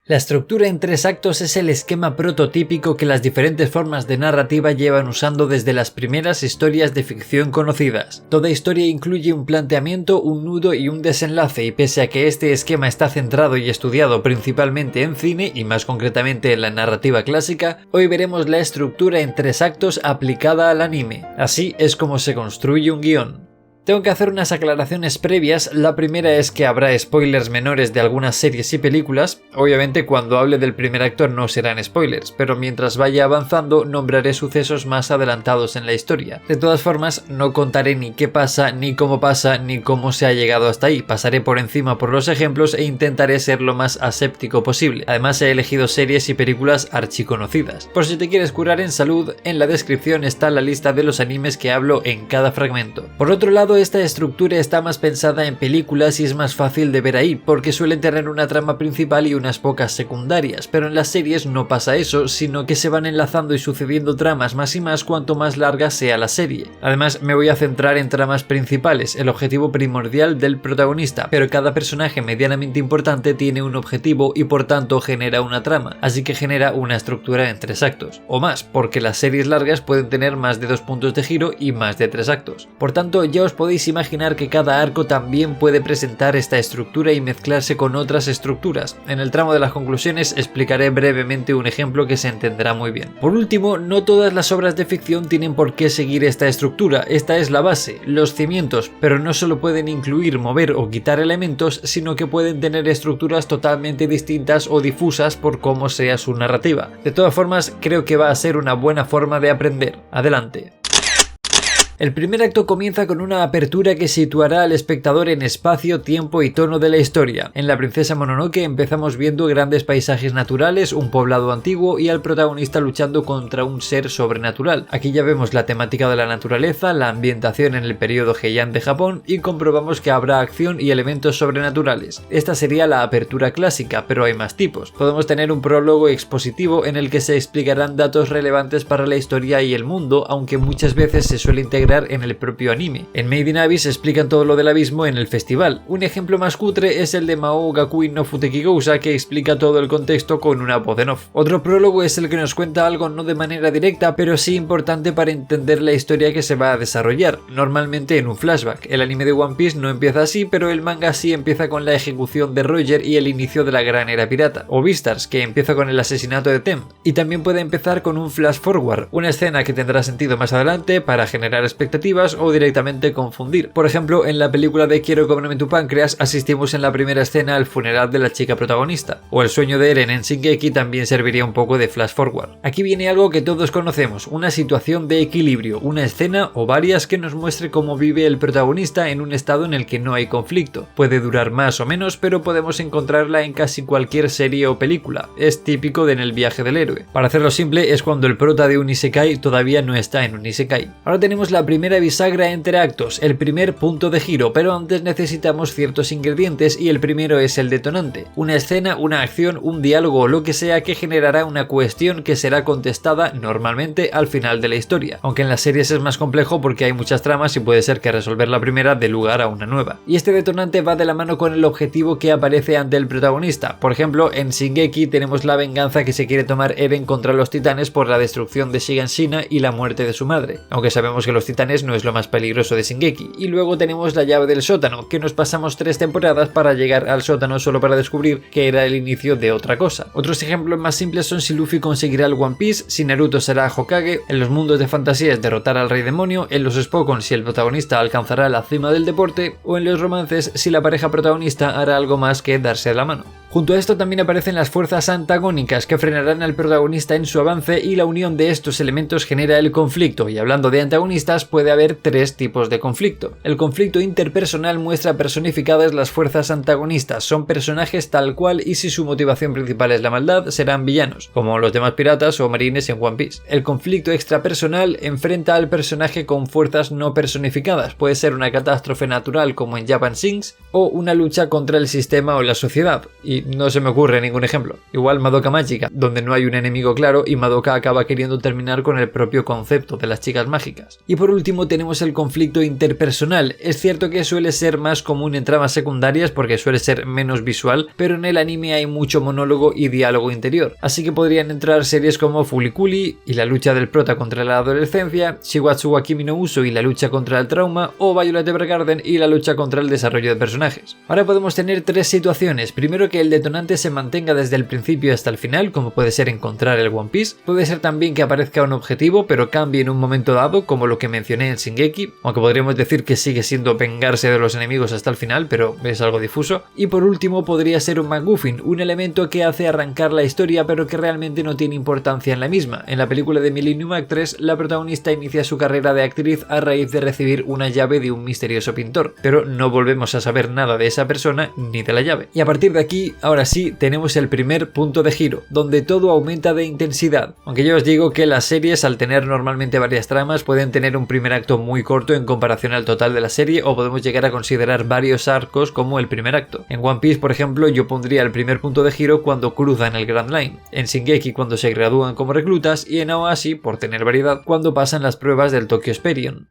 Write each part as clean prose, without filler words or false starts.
La estructura en 3 actos es el esquema prototípico que las diferentes formas de narrativa llevan usando desde las primeras historias de ficción conocidas. Toda historia incluye un planteamiento, un nudo y un desenlace, y pese a que este esquema está centrado y estudiado principalmente en cine y más concretamente en la narrativa clásica, hoy veremos la estructura en 3 actos aplicada al anime. Así es como se construye un guión. Tengo que hacer unas aclaraciones previas. La primera es que habrá spoilers menores de algunas series y películas. Obviamente cuando hable del primer acto no serán spoilers, pero mientras vaya avanzando nombraré sucesos más adelantados en la historia. De todas formas, no contaré ni qué pasa, ni cómo se ha llegado hasta ahí. Pasaré por encima por los ejemplos e intentaré ser lo más aséptico posible. Además he elegido series y películas archiconocidas. Por si te quieres curar en salud, en la descripción está la lista de los animes que hablo en cada fragmento. Por otro lado, esta estructura está más pensada en películas y es más fácil de ver ahí, porque suelen tener una trama principal y unas pocas secundarias, pero en las series no pasa eso, sino que se van enlazando y sucediendo tramas más y más cuanto más larga sea la serie. Además, me voy a centrar en tramas principales, el objetivo primordial del protagonista, pero cada personaje medianamente importante tiene un objetivo y por tanto genera una trama, así que genera una estructura en 3 actos, o más, porque las series largas pueden tener más de 2 puntos de giro y más de 3 actos. Por tanto, ya os podéis imaginar que cada arco también puede presentar esta estructura y mezclarse con otras estructuras. En el tramo de las conclusiones explicaré brevemente un ejemplo que se entenderá muy bien. Por último, no todas las obras de ficción tienen por qué seguir esta estructura. Esta es la base, los cimientos, pero no solo pueden incluir, mover o quitar elementos, sino que pueden tener estructuras totalmente distintas o difusas por cómo sea su narrativa. De todas formas, creo que va a ser una buena forma de aprender. Adelante. El primer acto comienza con una apertura que situará al espectador en espacio, tiempo y tono de la historia. En La princesa Mononoke empezamos viendo grandes paisajes naturales, un poblado antiguo y al protagonista luchando contra un ser sobrenatural. Aquí ya vemos la temática de la naturaleza, la ambientación en el periodo Heian de Japón y comprobamos que habrá acción y elementos sobrenaturales. Esta sería la apertura clásica, pero hay más tipos. Podemos tener un prólogo expositivo en el que se explicarán datos relevantes para la historia y el mundo, aunque muchas veces se suele integrar en el propio anime. En Made in Abyss explican todo lo del abismo en el festival. Un ejemplo más cutre es el de Mao Gakui no Futekigousa, que explica todo el contexto con una voz en off. Otro prólogo es el que nos cuenta algo no de manera directa, pero sí importante para entender la historia que se va a desarrollar, normalmente en un flashback. El anime de One Piece no empieza así, pero el manga sí empieza con la ejecución de Roger y el inicio de la gran era pirata. O Beastars, que empieza con el asesinato de Tem. Y también puede empezar con un flash forward, una escena que tendrá sentido más adelante para generar expectativas o directamente confundir. Por ejemplo, en la película de Quiero comerme tu páncreas asistimos en la primera escena al funeral de la chica protagonista, o el sueño de Eren en Shingeki también serviría un poco de flash forward. Aquí viene algo que todos conocemos, una situación de equilibrio, una escena o varias que nos muestre cómo vive el protagonista en un estado en el que no hay conflicto. Puede durar más o menos, pero podemos encontrarla en casi cualquier serie o película. Es típico de En el viaje del héroe. Para hacerlo simple, es cuando el prota de un isekai todavía no está en un isekai. Ahora tenemos la primera bisagra entre actos, el primer punto de giro, pero antes necesitamos ciertos ingredientes y el primero es el detonante. Una escena, una acción, un diálogo o lo que sea que generará una cuestión que será contestada normalmente al final de la historia, aunque en las series es más complejo porque hay muchas tramas y puede ser que resolver la primera dé lugar a una nueva. Y este detonante va de la mano con el objetivo que aparece ante el protagonista. Por ejemplo, en Shingeki tenemos la venganza que se quiere tomar Eren contra los titanes por la destrucción de Shiganshina y la muerte de su madre, aunque sabemos que los titanes no es lo más peligroso de Shingeki. Y luego tenemos la llave del sótano, que nos pasamos 3 temporadas para llegar al sótano solo para descubrir que era el inicio de otra cosa. Otros ejemplos más simples son si Luffy conseguirá el One Piece, si Naruto será Hokage, en los mundos de fantasía es derrotar al rey demonio, en los Spokon si el protagonista alcanzará la cima del deporte, o en los romances si la pareja protagonista hará algo más que darse la mano. Junto a esto también aparecen las fuerzas antagónicas que frenarán al protagonista en su avance y la unión de estos elementos genera el conflicto, y hablando de antagonistas puede haber 3 tipos de conflicto. El conflicto interpersonal muestra personificadas las fuerzas antagonistas, son personajes tal cual y si su motivación principal es la maldad serán villanos, como los demás piratas o marines en One Piece. El conflicto extrapersonal enfrenta al personaje con fuerzas no personificadas, puede ser una catástrofe natural como en Japan Sings, o una lucha contra el sistema o la sociedad, y no se me ocurre ningún ejemplo. Igual Madoka Mágica, donde no hay un enemigo claro y Madoka acaba queriendo terminar con el propio concepto de las chicas mágicas. Y por último tenemos el conflicto interpersonal. Es cierto que suele ser más común en tramas secundarias porque suele ser menos visual, pero en el anime hay mucho monólogo y diálogo interior, así que podrían entrar series como Fuliculi y la lucha del prota contra la adolescencia, Shigatsu wa Kimi no Uso y la lucha contra el trauma, o Violet Evergarden y la lucha contra el desarrollo de personajes. Ahora podemos tener tres situaciones. Primero, que el detonante se mantenga desde el principio hasta el final, como puede ser encontrar el One Piece. Puede ser también que aparezca un objetivo pero cambie en un momento dado, como lo que mencioné en Shingeki, aunque podríamos decir que sigue siendo vengarse de los enemigos hasta el final, pero es algo difuso. Y por último podría ser un MacGuffin, un elemento que hace arrancar la historia pero que realmente no tiene importancia en la misma. En la película de Millennium Actress, la protagonista inicia su carrera de actriz a raíz de recibir una llave de un misterioso pintor, pero no volvemos a saber nada de esa persona ni de la llave. Y a partir de aquí, ahora sí, tenemos el primer punto de giro, donde todo aumenta de intensidad. Aunque yo os digo que las series, al tener normalmente varias tramas, pueden tener un primer acto muy corto en comparación al total de la serie, o podemos llegar a considerar varios arcos como el primer acto. En One Piece, por ejemplo, yo pondría el primer punto de giro cuando cruzan el Grand Line, en Shingeki cuando se gradúan como reclutas, y en Aoashi, por tener variedad, cuando pasan las pruebas del Tokyo Experience.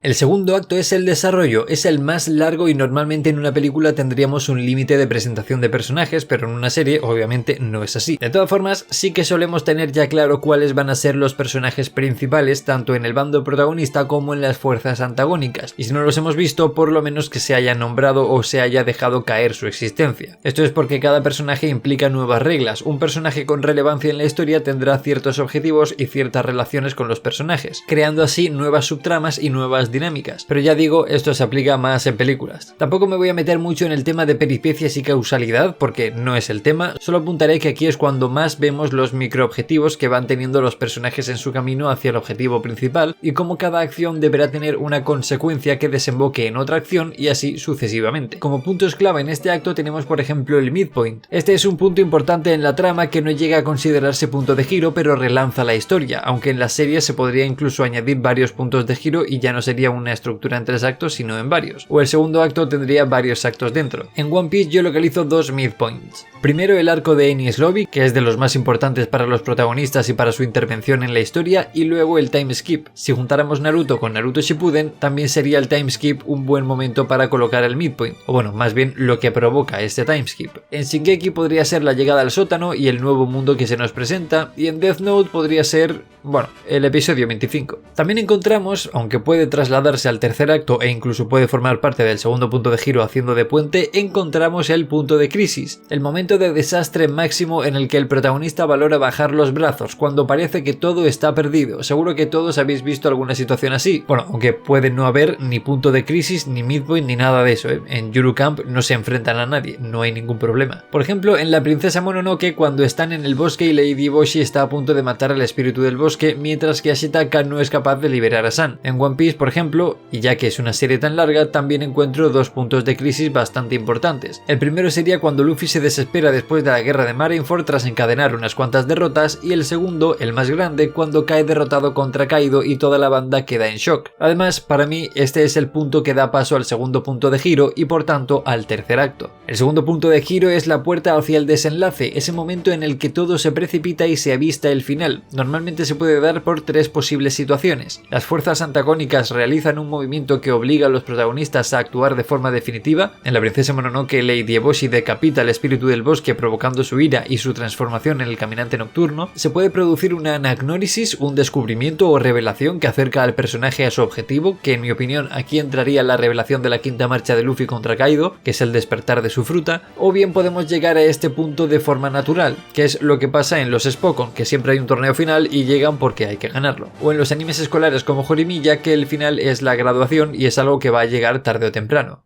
El segundo acto es el desarrollo, es el más largo y normalmente en una película tendríamos un límite de presentación de personajes, pero en una serie obviamente no es así. De todas formas, sí que solemos tener ya claro cuáles van a ser los personajes principales tanto en el bando protagonista como en las fuerzas antagónicas, y si no los hemos visto, por lo menos que se haya nombrado o se haya dejado caer su existencia. Esto es porque cada personaje implica nuevas reglas. Un personaje con relevancia en la historia tendrá ciertos objetivos y ciertas relaciones con los personajes, creando así nuevas subtramas y nuevas dinámicas, pero ya digo, esto se aplica más en películas. Tampoco me voy a meter mucho en el tema de peripecias y causalidad porque no es el tema, solo apuntaré que aquí es cuando más vemos los microobjetivos que van teniendo los personajes en su camino hacia el objetivo principal y cómo cada acción deberá tener una consecuencia que desemboque en otra acción y así sucesivamente. Como puntos clave en este acto tenemos por ejemplo el midpoint. Este es un punto importante en la trama que no llega a considerarse punto de giro pero relanza la historia, aunque en la serie se podría incluso añadir varios puntos de giro y ya no sería una estructura en 3 actos sino en varios, o el segundo acto tendría varios actos dentro. En One Piece yo localizo dos midpoints. Primero el arco de Enies Lobby, que es de los más importantes para los protagonistas y para su intervención en la historia, y luego el time skip. Si juntáramos Naruto con Naruto Shippuden, también sería el time skip un buen momento para colocar el midpoint, o bueno, más bien lo que provoca este time skip. En Shingeki podría ser la llegada al sótano y el nuevo mundo que se nos presenta, y en Death Note podría ser, bueno, el episodio 25. También encontramos, aunque puede trasladarse al tercer acto e incluso puede formar parte del segundo punto de giro haciendo de puente, encontramos el punto de crisis, el momento de desastre máximo en el que el protagonista valora bajar los brazos, cuando parece que todo está perdido. Seguro que todos habéis visto alguna situación así. Bueno, aunque puede no haber ni punto de crisis, ni midpoint, ni nada de eso, ¿eh? En Yuru Camp no se enfrentan a nadie, no hay ningún problema. Por ejemplo, en La princesa Mononoke, cuando están en el bosque y Lady Boshi está a punto de matar al espíritu del bosque, mientras que Ashitaka no es capaz de liberar a San. En One Piece, por ejemplo, y ya que es una serie tan larga, también encuentro dos puntos de crisis bastante importantes. El primero sería cuando Luffy se desespera después de la guerra de Marineford tras encadenar unas cuantas derrotas, y el segundo, el más grande, cuando cae derrotado contra Kaido y toda la banda queda en shock. Además, para mí, este es el punto que da paso al segundo punto de giro y por tanto al tercer acto. El segundo punto de giro es la puerta hacia el desenlace, ese momento en el que todo se precipita y se avista el final. Normalmente se puede dar por tres posibles situaciones. Las fuerzas antagónicas realizan un movimiento que obliga a los protagonistas a actuar de forma definitiva. En La princesa Mononoke, Lady Eboshi decapita al espíritu del bosque provocando su ira y su transformación en el caminante nocturno. Se puede producir una anagnórisis, un descubrimiento o revelación que acerca al personaje a su objetivo, que en mi opinión aquí entraría la revelación de la quinta marcha de Luffy contra Kaido, que es el despertar de su fruta, o bien podemos llegar a este punto de forma natural, que es lo que pasa en los Spokon, que siempre hay un torneo final y llegan porque hay que ganarlo, o en los animes escolares como Horimiya, que el final es la graduación y es algo que va a llegar tarde o temprano.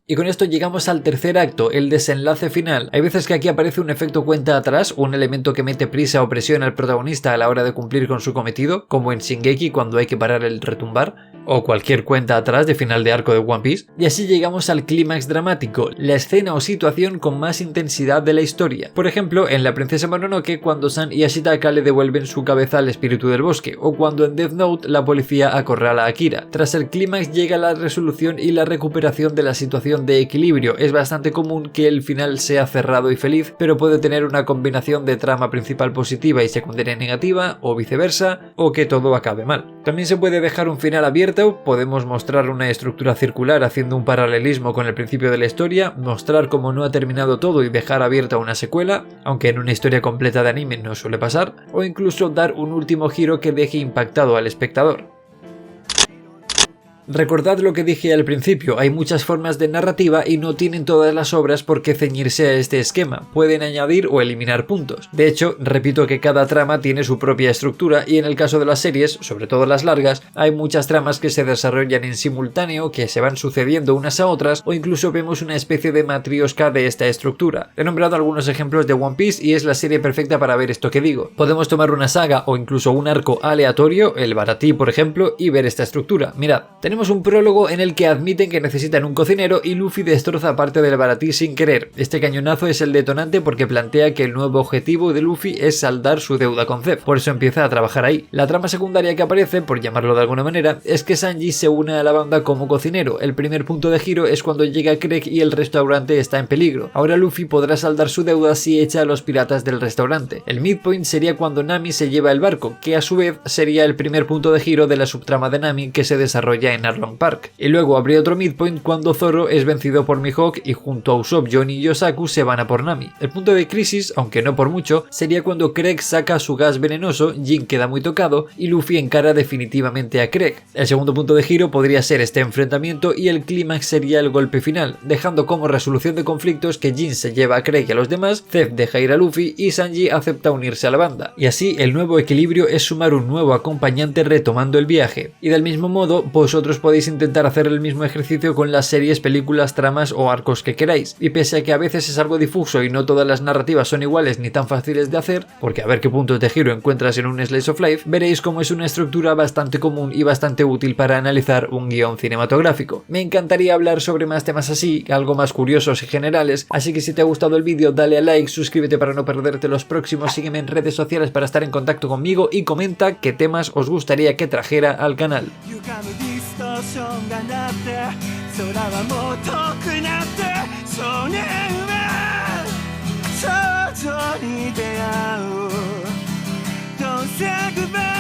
Y con esto llegamos al tercer acto, el desenlace final. Hay veces que aquí aparece un efecto cuenta atrás, un elemento que mete prisa o presión al protagonista a la hora de cumplir con su cometido, como en Shingeki cuando hay que parar el retumbar. o cualquier cuenta atrás de final de arco de One Piece, y así llegamos al clímax dramático, la escena o situación con más intensidad de la historia. Por ejemplo, en La princesa Mononoke, cuando San y Ashitaka le devuelven su cabeza al espíritu del bosque, o cuando en Death Note la policía acorrala a Akira. Tras el clímax llega la resolución y la recuperación de la situación de equilibrio. Es bastante común que el final sea cerrado y feliz, pero puede tener una combinación de trama principal positiva y secundaria negativa, o viceversa, o que todo acabe mal. También se puede dejar un final abierto, podemos mostrar una estructura circular haciendo un paralelismo con el principio de la historia, mostrar cómo no ha terminado todo y dejar abierta una secuela, aunque en una historia completa de anime no suele pasar, o incluso dar un último giro que deje impactado al espectador. Recordad lo que dije al principio, hay muchas formas de narrativa y no tienen todas las obras por qué ceñirse a este esquema, pueden añadir o eliminar puntos. De hecho, repito que cada trama tiene su propia estructura y en el caso de las series, sobre todo las largas, hay muchas tramas que se desarrollan en simultáneo, que se van sucediendo unas a otras o incluso vemos una especie de matriosca de esta estructura. He nombrado algunos ejemplos de One Piece y es la serie perfecta para ver esto que digo. Podemos tomar una saga o incluso un arco aleatorio, el Baratie por ejemplo, y ver esta estructura. Mirad, tenemos un prólogo en el que admiten que necesitan un cocinero y Luffy destroza parte del Baratie sin querer. Este cañonazo es el detonante porque plantea que el nuevo objetivo de Luffy es saldar su deuda con Zeb, por eso empieza a trabajar ahí. La trama secundaria que aparece, por llamarlo de alguna manera, es que Sanji se une a la banda como cocinero. El primer punto de giro es cuando llega Craig y el restaurante está en peligro. Ahora Luffy podrá saldar su deuda si echa a los piratas del restaurante. El midpoint sería cuando Nami se lleva el barco, que a su vez sería el primer punto de giro de la subtrama de Nami que se desarrolla en Arlong Park. Y luego habría otro midpoint cuando Zoro es vencido por Mihawk y junto a Usopp, Johnny y Yosaku se van a por Nami. El punto de crisis, aunque no por mucho, sería cuando Craig saca su gas venenoso, Jin queda muy tocado y Luffy encara definitivamente a Craig. El segundo punto de giro podría ser este enfrentamiento y el clímax sería el golpe final, dejando como resolución de conflictos que Jin se lleva a Craig y a los demás, Zeb deja ir a Luffy y Sanji acepta unirse a la banda. Y así el nuevo equilibrio es sumar un nuevo acompañante retomando el viaje. Y del mismo modo, vosotros podéis intentar hacer el mismo ejercicio con las series, películas, tramas o arcos que queráis. Y pese a que a veces es algo difuso y no todas las narrativas son iguales ni tan fáciles de hacer, porque a ver qué puntos de giro encuentras en un Slice of Life, veréis cómo es una estructura bastante común y bastante útil para analizar un guión cinematográfico. Me encantaría hablar sobre más temas así, algo más curiosos y generales, así que si te ha gustado el vídeo dale a like, suscríbete para no perderte los próximos, sígueme en redes sociales para estar en contacto conmigo y comenta qué temas os gustaría que trajera al canal. ションが鳴って空はもう遠くなって少年は少女に出会う Don't say goodbye